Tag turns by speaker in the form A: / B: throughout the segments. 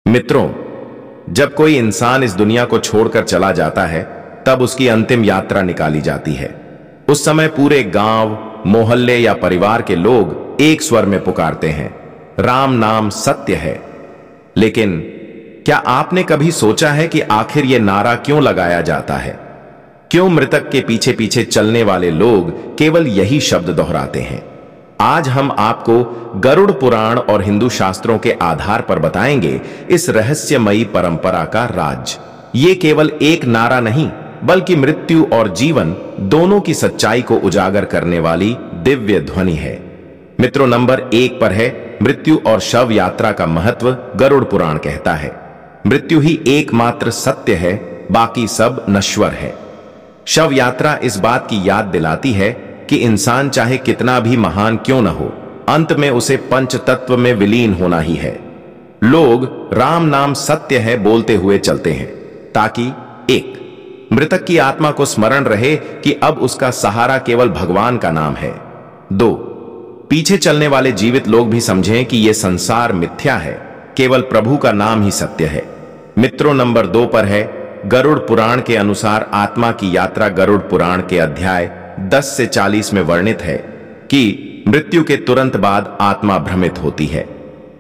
A: मित्रों, जब कोई इंसान इस दुनिया को छोड़कर चला जाता है, तब उसकी अंतिम यात्रा निकाली जाती है। उस समय पूरे गांव, मोहल्ले या परिवार के लोग एक स्वर में पुकारते हैं, राम नाम सत्य है। लेकिन क्या आपने कभी सोचा है कि आखिर यह नारा क्यों लगाया जाता है? क्यों मृतक के पीछे पीछे चलने वाले लोग केवल यही शब्द दोहराते हैं? आज हम आपको गरुड़ पुराण और हिंदू शास्त्रों के आधार पर बताएंगे इस रहस्यमयी परंपरा का राज। ये केवल एक नारा नहीं, बल्कि मृत्यु और जीवन दोनों की सच्चाई को उजागर करने वाली दिव्य ध्वनि है। मित्रों, नंबर 1 पर है मृत्यु और शव यात्रा का महत्व। गरुड़ पुराण कहता है, मृत्यु ही एकमात्र सत्य है, बाकी सब नश्वर है। शव यात्रा इस बात की याद दिलाती है कि इंसान चाहे कितना भी महान क्यों न हो, अंत में उसे पंच तत्व में विलीन होना ही है। लोग राम नाम सत्य है बोलते हुए चलते हैं, ताकि 1. मृतक की आत्मा को स्मरण रहे कि अब उसका सहारा केवल भगवान का नाम है। 2. पीछे चलने वाले जीवित लोग भी समझें कि यह संसार मिथ्या है, केवल प्रभु का नाम ही सत्य है। मित्रों, नंबर 2 पर है गरुड़ पुराण के अनुसार आत्मा की यात्रा। गरुड़ पुराण के अध्याय 10 से 40 में वर्णित है कि मृत्यु के तुरंत बाद आत्मा भ्रमित होती है।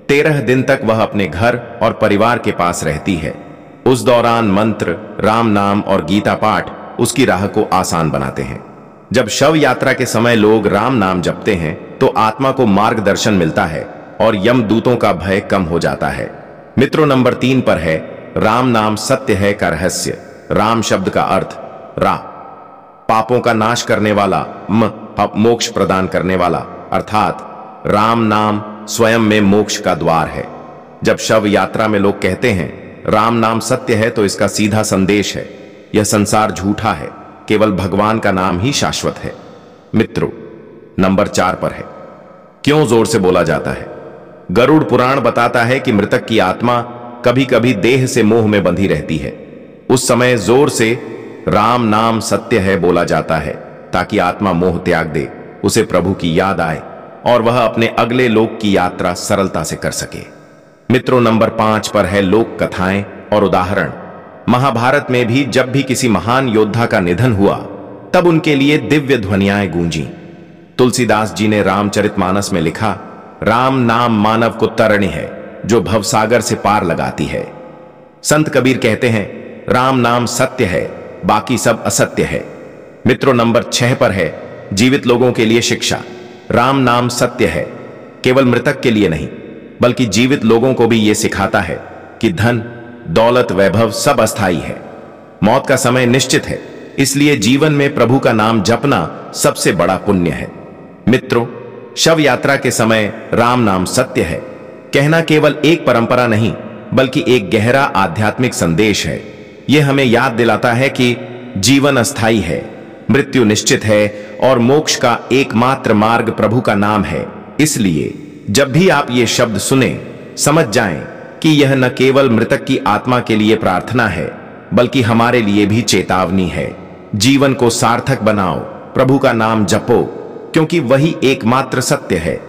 A: 13 दिन तक वह अपने घर और परिवार के पास रहती है। उस दौरान मंत्र, राम नाम और गीता पाठ उसकी राह को आसान बनाते हैं। जब शव यात्रा के समय लोग राम नाम जपते हैं, तो आत्मा को मार्गदर्शन मिलता है और यमदूतों का भय कम हो जाता है। मित्रों, नंबर 3 पर है राम नाम सत्य है का रहस्य। राम शब्द का अर्थ रा, पापों का नाश करने वाला, मोक्ष प्रदान करने वाला, अर्थात राम नाम स्वयं में मोक्ष का द्वार है। जब शव यात्रा में लोग कहते हैं राम नाम सत्य है, तो इसका सीधा संदेश है, यह संसार झूठा है, केवल भगवान का नाम ही शाश्वत है। मित्रों, नंबर 4 पर है क्यों जोर से बोला जाता है। गरुड़ पुराण बताता है कि मृतक की आत्मा कभी कभी देह से मोह में बंधी रहती है। उस समय जोर से राम नाम सत्य है बोला जाता है, ताकि आत्मा मोह त्याग दे, उसे प्रभु की याद आए और वह अपने अगले लोक की यात्रा सरलता से कर सके। मित्रों, नंबर 5 पर है लोक कथाएं और उदाहरण। महाभारत में भी जब भी किसी महान योद्धा का निधन हुआ, तब उनके लिए दिव्य ध्वनियाएं गूंजी। तुलसीदास जी ने रामचरितमानस में लिखा, राम नाम मानव को तरणी है, जो भवसागर से पार लगाती है। संत कबीर कहते हैं, राम नाम सत्य है, बाकी सब असत्य है। मित्रों, नंबर 6 पर है जीवित लोगों के लिए शिक्षा। राम नाम सत्य है, केवल मृतक के लिए नहीं, बल्कि जीवित लोगों को भी यह सिखाता है कि धन, दौलत, वैभव सब अस्थाई है, मौत का समय निश्चित है, इसलिए जीवन में प्रभु का नाम जपना सबसे बड़ा पुण्य है। मित्रों, शव यात्रा के समय राम नाम सत्य है कहना केवल एक परंपरा नहीं, बल्कि एक गहरा आध्यात्मिक संदेश है। यह हमें याद दिलाता है कि जीवन अस्थाई है, मृत्यु निश्चित है और मोक्ष का एकमात्र मार्ग प्रभु का नाम है। इसलिए जब भी आप ये शब्द सुने, समझ जाएं कि यह न केवल मृतक की आत्मा के लिए प्रार्थना है, बल्कि हमारे लिए भी चेतावनी है। जीवन को सार्थक बनाओ, प्रभु का नाम जपो, क्योंकि वही एकमात्र सत्य है।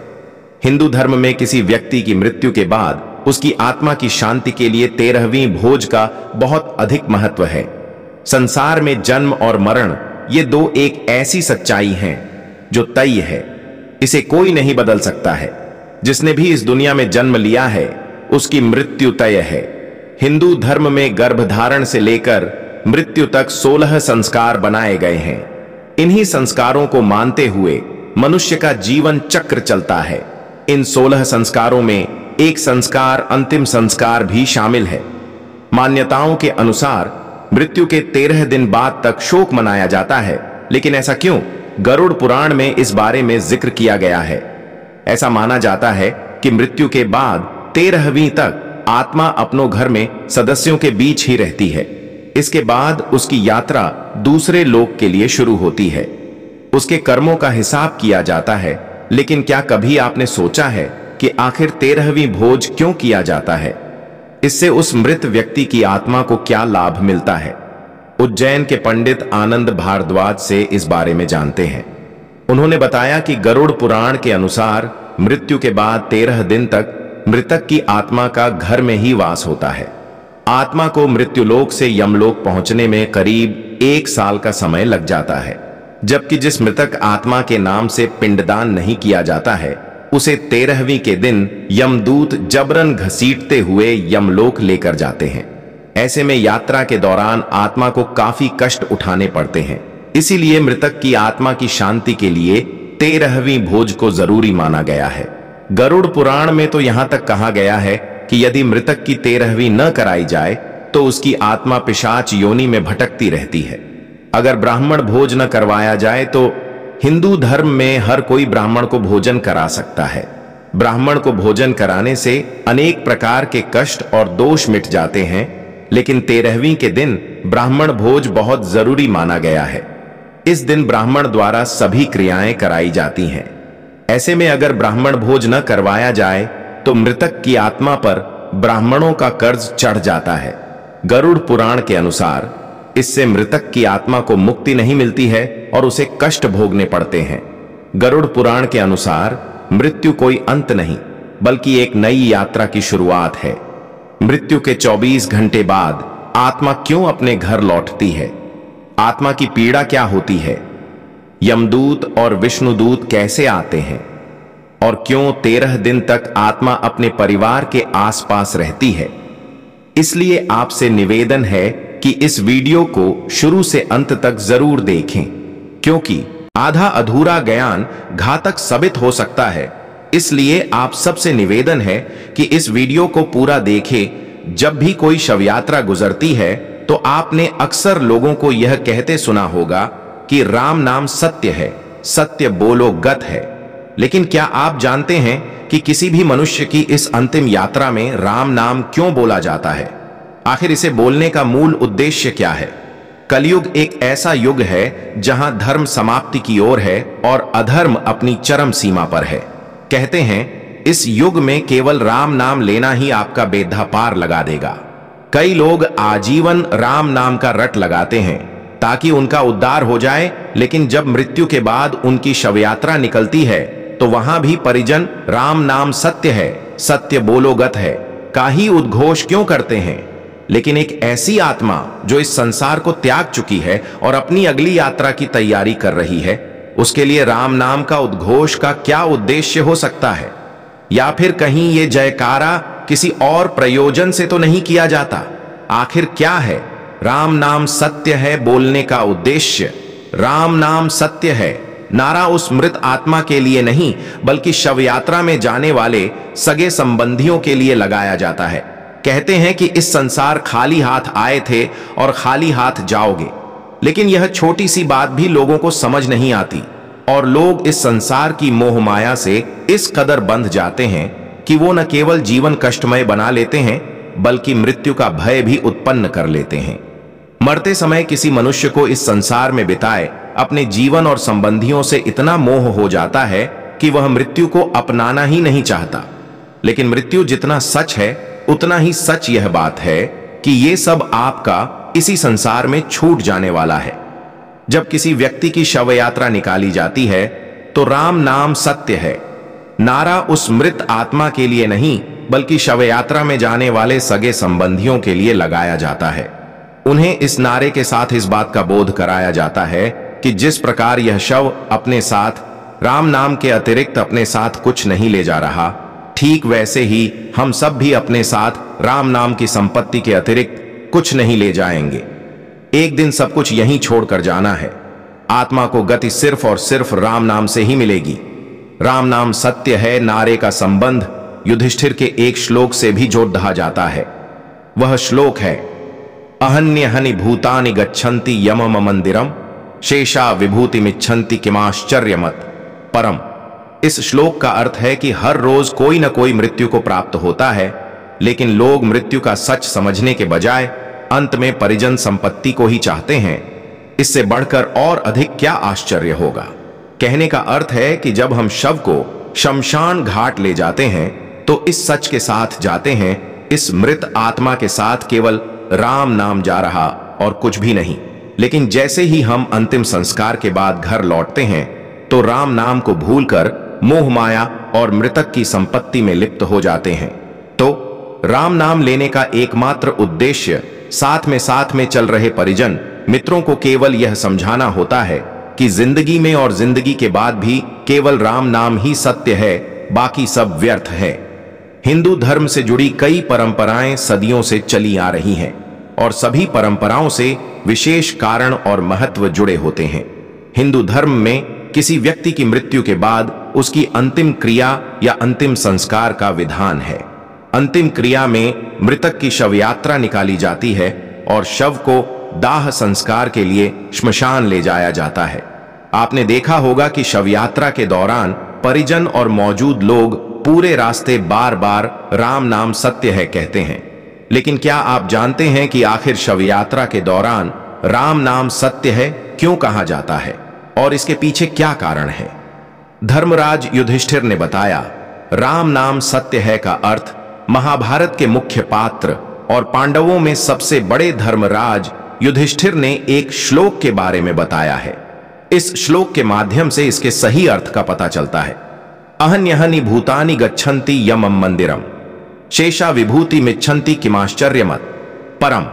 A: हिंदू धर्म में किसी व्यक्ति की मृत्यु के बाद उसकी आत्मा की शांति के लिए 13वीं भोज का बहुत अधिक महत्व है। संसार में जन्म और मरण, ये दो एक ऐसी सच्चाई हैं जो तय है, इसे कोई नहीं बदल सकता है। जिसने भी इस दुनिया में जन्म लिया है, उसकी मृत्यु तय है। हिंदू धर्म में गर्भधारण से लेकर मृत्यु तक 16 संस्कार बनाए गए हैं। इन्हीं संस्कारों को मानते हुए मनुष्य का जीवन चक्र चलता है। इन 16 संस्कारों में एक संस्कार अंतिम संस्कार भी शामिल है। मान्यताओं के अनुसार मृत्यु के 13 दिन बाद तक शोक मनाया जाता है, लेकिन ऐसा क्यों? गरुड़ पुराण में इस बारे में जिक्र किया गया है। ऐसा माना जाता है कि मृत्यु के बाद 13वीं तक आत्मा अपनों घर में सदस्यों के बीच ही रहती है। इसके बाद उसकी यात्रा दूसरे लोक के लिए शुरू होती है। उसके कर्मों का हिसाब किया जाता है। लेकिन क्या कभी आपने सोचा है कि आखिर 13वीं भोज क्यों किया जाता है? इससे उस मृत व्यक्ति की आत्मा को क्या लाभ मिलता है? उज्जैन के पंडित आनंद भारद्वाज से इस बारे में जानते हैं। उन्होंने बताया कि गरुड़ पुराण के अनुसार मृत्यु के बाद 13 दिन तक मृतक की आत्मा का घर में ही वास होता है। आत्मा को मृत्युलोक से यमलोक पहुंचने में करीब 1 साल का समय लग जाता है, जबकि जिस मृतक आत्मा के नाम से पिंडदान नहीं किया जाता है उसे 13वीं के दिन यमदूत जबरन घसीटते हुए यमलोक लेकर जाते हैं। ऐसे में यात्रा के दौरान आत्मा को काफी कष्ट उठाने पड़ते हैं। इसीलिए मृतक की आत्मा की शांति के लिए 13वीं भोज को जरूरी माना गया है। गरुड़ पुराण में तो यहां तक कहा गया है कि यदि मृतक की 13वीं न कराई जाए तो उसकी आत्मा पिशाच योनि में भटकती रहती है। अगर ब्राह्मण भोज न करवाया जाए तो हिंदू धर्म में हर कोई ब्राह्मण को भोजन करा सकता है। ब्राह्मण को भोजन कराने से अनेक प्रकार के कष्ट और दोष मिट जाते हैं, लेकिन 13वीं के दिन ब्राह्मण भोज बहुत जरूरी माना गया है। इस दिन ब्राह्मण द्वारा सभी क्रियाएं कराई जाती हैं। ऐसे में अगर ब्राह्मण भोज न करवाया जाए तो मृतक की आत्मा पर ब्राह्मणों का कर्ज चढ़ जाता है। गरुड़ पुराण के अनुसार इससे मृतक की आत्मा को मुक्ति नहीं मिलती है और उसे कष्ट भोगने पड़ते हैं। गरुड़ पुराण के अनुसार मृत्यु कोई अंत नहीं बल्कि एक नई यात्रा की शुरुआत है। मृत्यु के 24 घंटे बाद आत्मा क्यों अपने घर लौटती है? आत्मा की पीड़ा क्या होती है? यमदूत और विष्णुदूत कैसे आते हैं? और क्यों 13 दिन तक आत्मा अपने परिवार के आसपास रहती है? इसलिए आपसे निवेदन है कि इस वीडियो को शुरू से अंत तक जरूर देखें, क्योंकि आधा अधूरा ज्ञान घातक साबित हो सकता है। इसलिए आप सबसे निवेदन है कि इस वीडियो को पूरा देखें। जब भी कोई शव यात्रा गुजरती है तो आपने अक्सर लोगों को यह कहते सुना होगा कि राम नाम सत्य है, सत्य बोलो गत है। लेकिन क्या आप जानते हैं कि किसी भी मनुष्य की इस अंतिम यात्रा में राम नाम क्यों बोला जाता है? आखिर इसे बोलने का मूल उद्देश्य क्या है? कलयुग एक ऐसा युग है जहां धर्म समाप्ति की ओर है और अधर्म अपनी चरम सीमा पर है। कहते हैं इस युग में केवल राम नाम लेना ही आपका बेधा पार लगा देगा। कई लोग आजीवन राम नाम का रट लगाते हैं ताकि उनका उद्धार हो जाए, लेकिन जब मृत्यु के बाद उनकी शवयात्रा निकलती है तो वहां भी परिजन राम नाम सत्य है, सत्य बोलो गत है का ही उद्घोष क्यों करते हैं? लेकिन एक ऐसी आत्मा जो इस संसार को त्याग चुकी है और अपनी अगली यात्रा की तैयारी कर रही है, उसके लिए राम नाम का उद्घोष का क्या उद्देश्य हो सकता है? या फिर कहीं ये जयकारा किसी और प्रयोजन से तो नहीं किया जाता? आखिर क्या है राम नाम सत्य है बोलने का उद्देश्य? राम नाम सत्य है नारा उस मृत आत्मा के लिए नहीं बल्कि शव यात्रा में जाने वाले सगे संबंधियों के लिए लगाया जाता है। कहते हैं कि इस संसार खाली हाथ आए थे और खाली हाथ जाओगे, लेकिन यह छोटी सी बात भी लोगों को समझ नहीं आती और लोग इस संसार की मोह माया से इस कदर बंध जाते हैं कि वो न केवल जीवन कष्टमय बना लेते हैं बल्कि मृत्यु का भय भी उत्पन्न कर लेते हैं। मरते समय किसी मनुष्य को इस संसार में बिताए अपने जीवन और संबंधियों से इतना मोह हो जाता है कि वह मृत्यु को अपनाना ही नहीं चाहता। लेकिन मृत्यु जितना सच है उतना ही सच यह बात है कि ये सब आपका इसी संसार में छूट जाने वाला है। जब किसी व्यक्ति की शव यात्रा निकाली जाती है तो राम नाम सत्य है नारा उस मृत आत्मा के लिए नहीं बल्कि शव यात्रा में जाने वाले सगे संबंधियों के लिए लगाया जाता है। उन्हें इस नारे के साथ इस बात का बोध कराया जाता है कि जिस प्रकार यह शव अपने साथ राम नाम के अतिरिक्त अपने साथ कुछ नहीं ले जा रहा, ठीक वैसे ही हम सब भी अपने साथ राम नाम की संपत्ति के अतिरिक्त कुछ नहीं ले जाएंगे। एक दिन सब कुछ यहीं छोड़कर जाना है। आत्मा को गति सिर्फ और सिर्फ राम नाम से ही मिलेगी। राम नाम सत्य है नारे का संबंध युधिष्ठिर के एक श्लोक से भी जोड़ दहा जाता है। वह श्लोक है, अहन्य हनि भूतानि गच्छन्ति यमम मंदिरम शेषा विभूति मिच्छन्ति किमाश्चर्यमत परम। इस श्लोक का अर्थ है कि हर रोज कोई न कोई मृत्यु को प्राप्त होता है, लेकिन लोग मृत्यु का सच समझने के बजाय अंत में परिजन संपत्ति को ही चाहते हैं। इससे बढ़कर और अधिक क्या आश्चर्य होगा। कहने का अर्थ है कि जब हम शव को शमशान घाट ले जाते हैं तो इस सच के साथ जाते हैं, इस मृत आत्मा के साथ केवल राम नाम जा रहा और कुछ भी नहीं। लेकिन जैसे ही हम अंतिम संस्कार के बाद घर लौटते हैं तो राम नाम को भूलकर मोह माया और मृतक की संपत्ति में लिप्त हो जाते हैं। तो राम नाम लेने का एकमात्र उद्देश्य साथ में चल रहे परिजन मित्रों को केवल यह समझाना होता है कि जिंदगी में और जिंदगी के बाद भी केवल राम नाम ही सत्य है, बाकी सब व्यर्थ है। हिंदू धर्म से जुड़ी कई परंपराएं सदियों से चली आ रही हैं और सभी परंपराओं से विशेष कारण और महत्व जुड़े होते हैं। हिंदू धर्म में किसी व्यक्ति की मृत्यु के बाद उसकी अंतिम क्रिया या अंतिम संस्कार का विधान है। अंतिम क्रिया में मृतक की शव यात्रा निकाली जाती है और शव को दाह संस्कार के लिए श्मशान ले जाया जाता है। आपने देखा होगा कि शव यात्रा के दौरान परिजन और मौजूद लोग पूरे रास्ते बार बार राम नाम सत्य है कहते हैं। लेकिन क्या आप जानते हैं कि आखिर शव यात्रा के दौरान राम नाम सत्य है क्यों कहा जाता है और इसके पीछे क्या कारण है? धर्मराज युधिष्ठिर ने बताया, राम नाम सत्य है का अर्थ महाभारत के मुख्य पात्र और पांडवों में सबसे बड़े धर्मराज युधिष्ठिर ने एक श्लोक के बारे में बताया है। इस श्लोक के माध्यम से इसके सही अर्थ का पता चलता है। अहन्यहनि भूतानि गच्छन्ति यमं मंदिरम शेषा विभूति मिच्छन्ति किमाश्चर्यमत परम।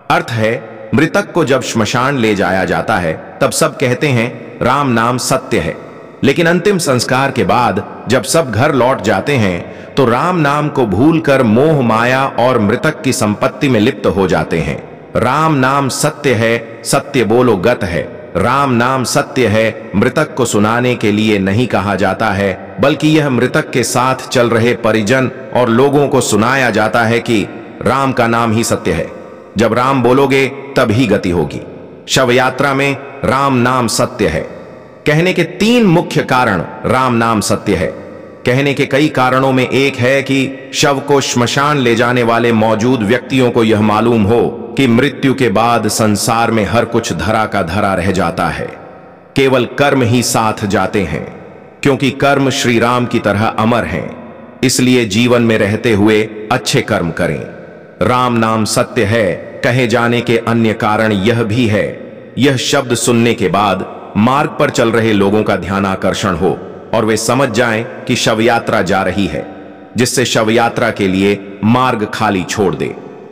A: अर्थ है, मृतक को जब श्मशान ले जाया जाता है तब सब कहते हैं राम नाम सत्य है, लेकिन अंतिम संस्कार के बाद जब सब घर लौट जाते हैं तो राम नाम को भूलकर मोह माया और मृतक की संपत्ति में लिप्त हो जाते हैं। राम नाम सत्य है, सत्य बोलो गत है। राम नाम सत्य है मृतक को सुनाने के लिए नहीं कहा जाता है, बल्कि यह मृतक के साथ चल रहे परिजन और लोगों को सुनाया जाता है कि राम का नाम ही सत्य है। जब राम बोलोगे तब ही गति होगी। शव यात्रा में राम नाम सत्य है कहने के 3 मुख्य कारण राम नाम सत्य है। कहने के कई कारणों में एक है कि शव को श्मशान ले जाने वाले मौजूद व्यक्तियों को यह मालूम हो कि मृत्यु के बाद संसार में हर कुछ धरा का धरा रह जाता है, केवल कर्म ही साथ जाते हैं, क्योंकि कर्म श्री राम की तरह अमर हैं। इसलिए जीवन में रहते हुए अच्छे कर्म करें। राम नाम सत्य है कहे जाने के अन्य कारण यह भी है, यह शब्द सुनने के बाद मार्ग पर चल रहे लोगों का ध्यानाकर्षण हो और वे समझ जाएं कि शव यात्रा जा रही है, जिससे शव यात्रा के लिए मार्ग खाली छोड़ दे,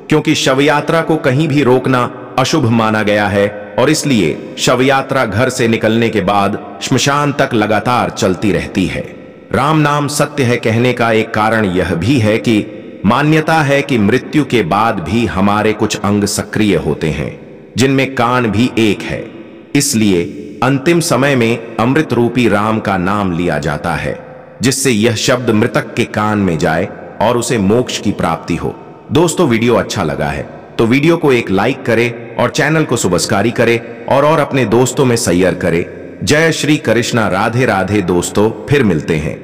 A: क्योंकि शव यात्रा को कहीं भी रोकना अशुभ माना गया है और इसलिए शव यात्रा घर से निकलने के बाद श्मशान तक लगातार चलती रहती है। राम नाम सत्य है कहने का एक कारण यह भी है कि मान्यता है कि मृत्यु के बाद भी हमारे कुछ अंग सक्रिय होते हैं, जिनमें कान भी एक है। इसलिए अंतिम समय में अमृत रूपी राम का नाम लिया जाता है, जिससे यह शब्द मृतक के कान में जाए और उसे मोक्ष की प्राप्ति हो। दोस्तों, वीडियो अच्छा लगा है तो वीडियो को एक लाइक करें और चैनल को सब्सक्राइब करें और अपने दोस्तों में शेयर करें। जय श्री कृष्णा, राधे राधे दोस्तों, फिर मिलते हैं।